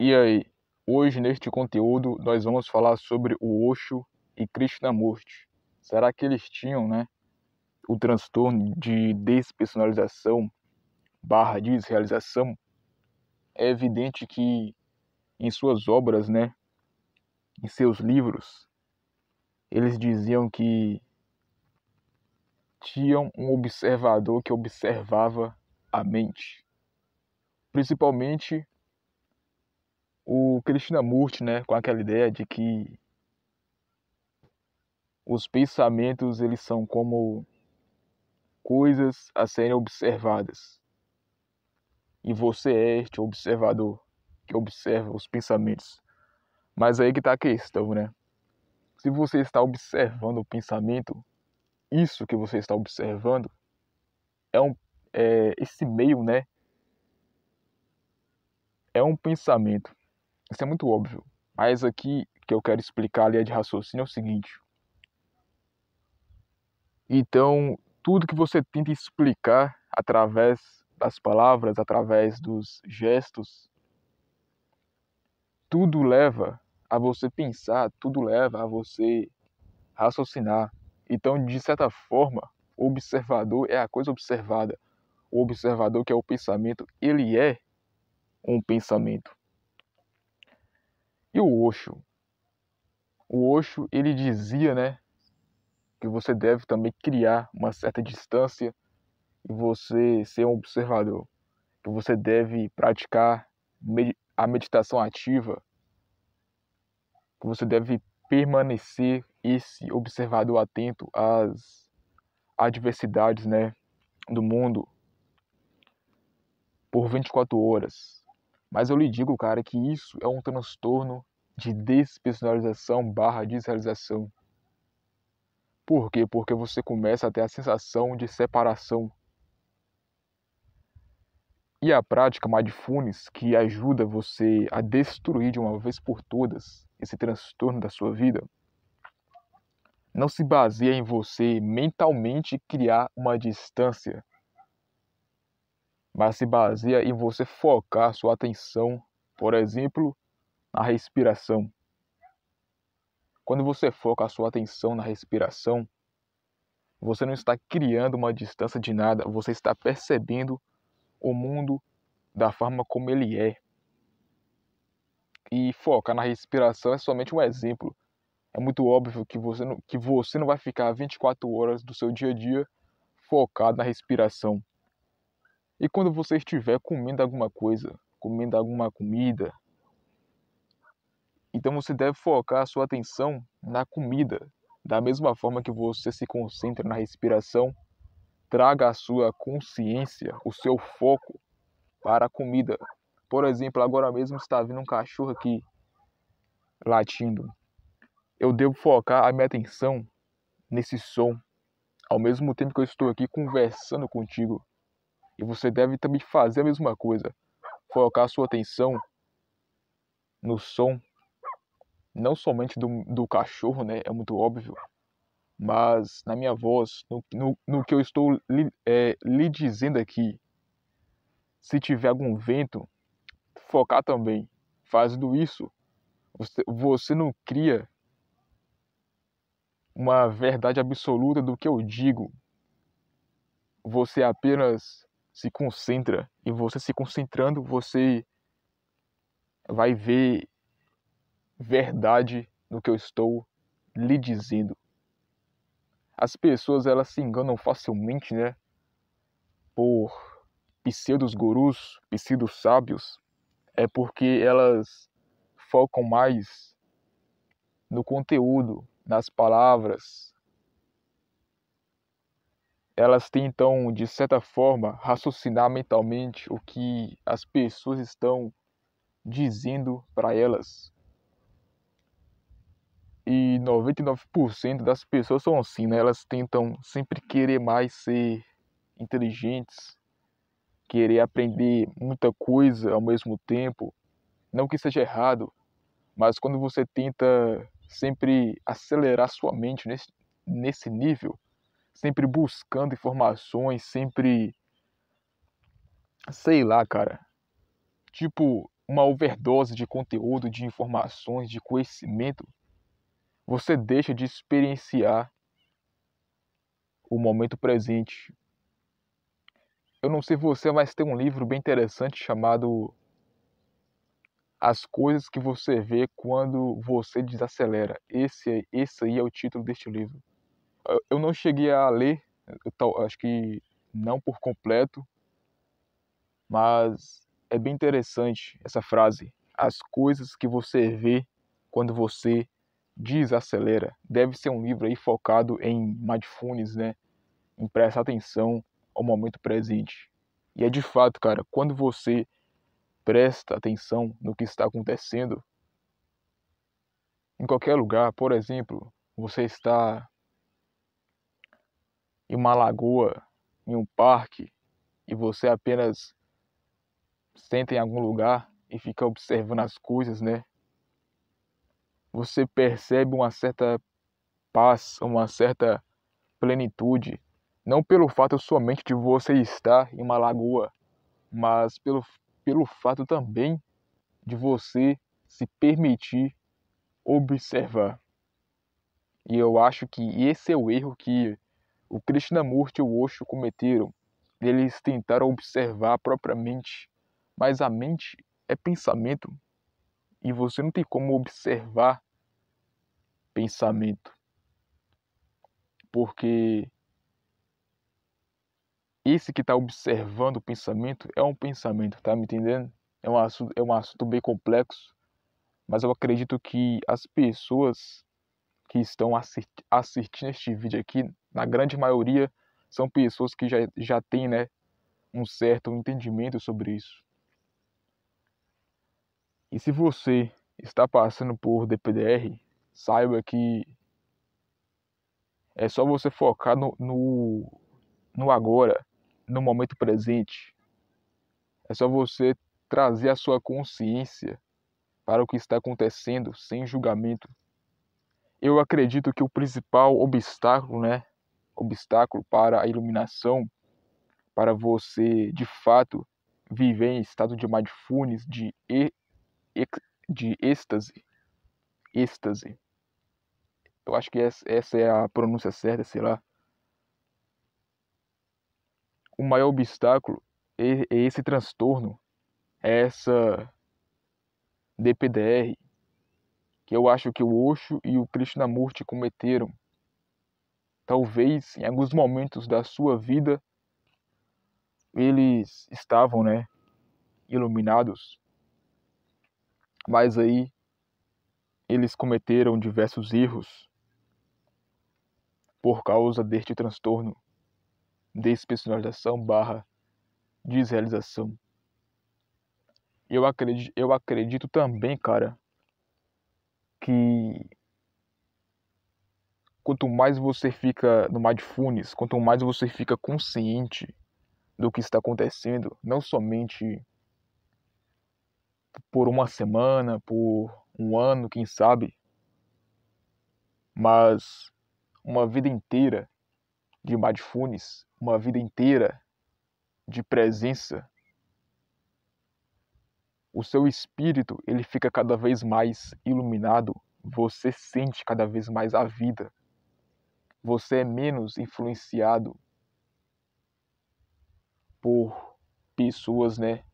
E aí, hoje neste conteúdo nós vamos falar sobre o Osho e Krishnamurti. Será que eles tinham, o transtorno de despersonalização barra desrealização? É evidente que em suas obras, em seus livros, eles diziam que tinham um observador que observava a mente. Principalmente o Krishnamurti, com aquela ideia de que os pensamentos eles são como coisas a serem observadas. E você é este observador que observa os pensamentos. Mas aí que está a questão, Se você está observando o pensamento, isso que você está observando esse meio, é um pensamento. Isso é muito óbvio. Mas aqui que eu quero explicar a linha de raciocínio é o seguinte. Então, tudo que você tenta explicar através das palavras, através dos gestos, tudo leva a você pensar, tudo leva a você raciocinar. Então, de certa forma, o observador é a coisa observada. O observador, que é o pensamento, ele é um pensamento. E o Osho? O Osho, ele dizia, que você deve também criar uma certa distância e você ser um observador. Que você deve praticar a meditação ativa, que você deve permanecer esse observador atento às adversidades, do mundo por 24 horas. Mas eu lhe digo, cara, que isso é um transtorno de despersonalização barra desrealização. Por quê? Porque você começa a ter a sensação de separação. E a prática Mindfulness, que ajuda você a destruir de uma vez por todas esse transtorno da sua vida, não se baseia em você mentalmente criar uma distância, mas se baseia em você focar sua atenção, por exemplo, na respiração. Quando você foca a sua atenção na respiração, você não está criando uma distância de nada, você está percebendo o mundo da forma como ele é. E focar na respiração é somente um exemplo. É muito óbvio que você não vai ficar 24 horas do seu dia a dia focado na respiração. E quando você estiver comendo alguma coisa, comendo alguma comida, então você deve focar a sua atenção na comida. Da mesma forma que você se concentra na respiração, traga a sua consciência, o seu foco para a comida. Por exemplo, agora mesmo está vindo um cachorro aqui latindo. Eu devo focar a minha atenção nesse som, ao mesmo tempo que eu estou aqui conversando contigo. E você deve também fazer a mesma coisa. Focar a sua atenção no som, não somente do cachorro, é muito óbvio, mas na minha voz, no que eu estou lhe dizendo aqui. Se tiver algum vento, focar também. Fazendo isso, você não cria uma verdade absoluta do que eu digo. Você apenas se concentra. E você se concentrando, você vai ver verdade no que eu estou lhe dizendo. As pessoas elas se enganam facilmente, por pseudos gurus, pseudos sábios. É porque elas focam mais no conteúdo, nas palavras. Elas tentam, de certa forma, raciocinar mentalmente o que as pessoas estão dizendo para elas. E 99% das pessoas são assim, Elas tentam sempre querer mais ser inteligentes, querer aprender muita coisa ao mesmo tempo. Não que seja errado, mas quando você tenta sempre acelerar sua mente nesse nível, sempre buscando informações, sempre, sei lá, cara. Tipo, uma overdose de conteúdo, de informações, de conhecimento, você deixa de experienciar o momento presente. Eu não sei você, mas tem um livro bem interessante chamado As Coisas que Você Vê Quando Você Desacelera. Esse aí é o título deste livro. Eu não cheguei a ler, acho que não por completo, mas é bem interessante essa frase. As coisas que você vê quando você desacelera. Deve ser um livro aí focado em mindfulness, né? Em prestar atenção ao momento presente. E é de fato, cara, quando você presta atenção no que está acontecendo, em qualquer lugar, por exemplo, você está em uma lagoa, em um parque, e você apenas senta em algum lugar e fica observando as coisas, né? Você percebe uma certa paz, uma certa plenitude, não pelo fato somente de você estar em uma lagoa, mas pelo fato também de você se permitir observar. E eu acho que esse é o erro que o Krishnamurti e o Osho cometeram. Eles tentaram observar propriamente, mas a mente é pensamento e você não tem como observar pensamento, porque esse que está observando o pensamento é um pensamento, tá me entendendo? É um assunto bem complexo, mas eu acredito que as pessoas que estão assistindo este vídeo aqui, na grande maioria, são pessoas que já têm, né, um certo entendimento sobre isso. E se você está passando por DPDR, saiba que é só você focar no agora, no momento presente. É só você trazer a sua consciência para o que está acontecendo sem julgamento. Eu acredito que o principal obstáculo, né, obstáculo para a iluminação, para você de fato viver em estado de mindfulness, de êxtase. Eu acho que essa é a pronúncia certa, sei lá. O maior obstáculo é esse transtorno, é essa DPDR, que eu acho que o Osho e o Krishnamurti cometeram. Talvez em alguns momentos da sua vida eles estavam, né, iluminados, mas aí eles cometeram diversos erros por causa deste transtorno, despersonalização barra desrealização. Eu acredito também, cara, que quanto mais você fica no mindfulness, quanto mais você fica consciente do que está acontecendo, não somente por uma semana, por um ano, quem sabe, mas uma vida inteira de mindfulness, uma vida inteira de presença, o seu espírito ele fica cada vez mais iluminado, você sente cada vez mais a vida, você é menos influenciado por pessoas, né,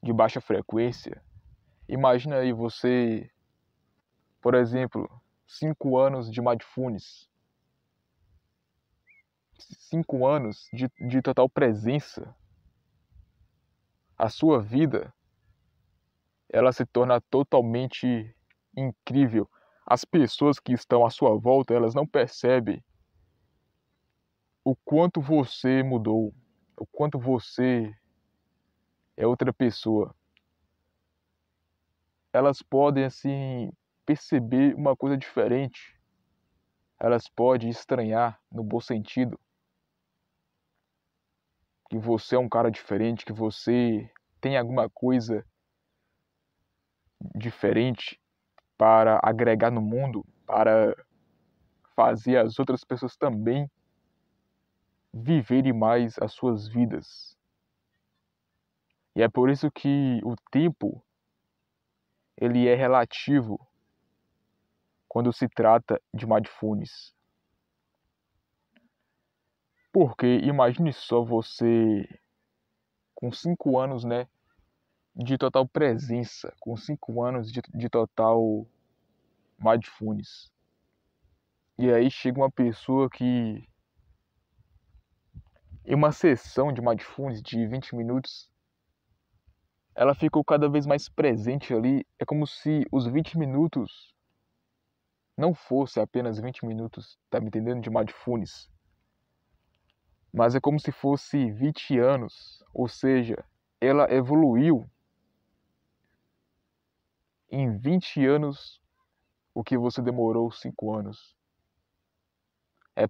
de baixa frequência. Imagina aí você, por exemplo, 5 anos de mindfulness, 5 anos de total presença. A sua vida, ela se torna totalmente incrível. As pessoas que estão à sua volta, elas não percebem o quanto você mudou, o quanto você é outra pessoa. Elas podem, assim, perceber uma coisa diferente. Elas podem estranhar, no bom sentido, que você é um cara diferente, que você tem alguma coisa diferente para agregar no mundo, para fazer as outras pessoas também viverem mais as suas vidas. E é por isso que o tempo ele é relativo quando se trata de mindfulness. Porque imagine só você com 5 anos, né, de total presença, com 5 anos de total mindfulness. E aí chega uma pessoa que, em uma sessão de mindfulness de 20 minutos, ela ficou cada vez mais presente ali. É como se os 20 minutos não fosse apenas 20 minutos, tá me entendendo? De mindfulness. Mas é como se fosse 20 anos. Ou seja, ela evoluiu em 20 anos o que você demorou 5 anos. É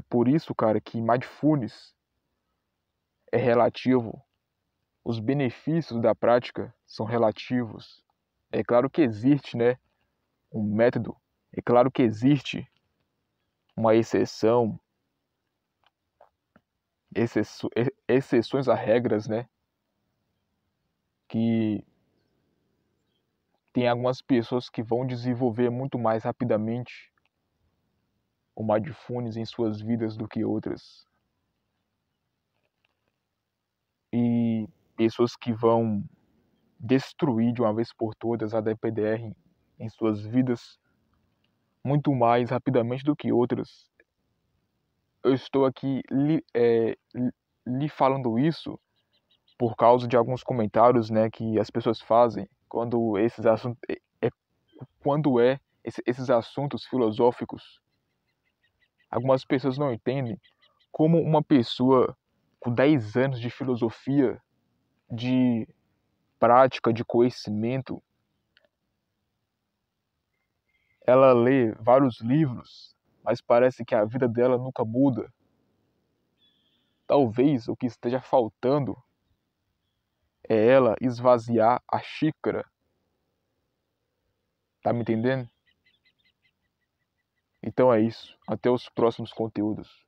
por isso, cara, que mindfulness é relativo. Os benefícios da prática são relativos. É claro que existe, né, um método. É claro que existe uma exceção, exceções a regras, né? Que tem algumas pessoas que vão desenvolver muito mais rapidamente o mindfulness em suas vidas do que outras. E pessoas que vão destruir de uma vez por todas a DPDR em suas vidas muito mais rapidamente do que outras. Eu estou aqui lhe falando isso por causa de alguns comentários, né, que as pessoas fazem quando esses assuntos esses assuntos filosóficos. Algumas pessoas não entendem como uma pessoa com 10 anos de filosofia, de prática, de conhecimento, ela lê vários livros, mas parece que a vida dela nunca muda. Talvez o que esteja faltando é ela esvaziar a xícara. Tá me entendendo? Então é isso. Até os próximos conteúdos.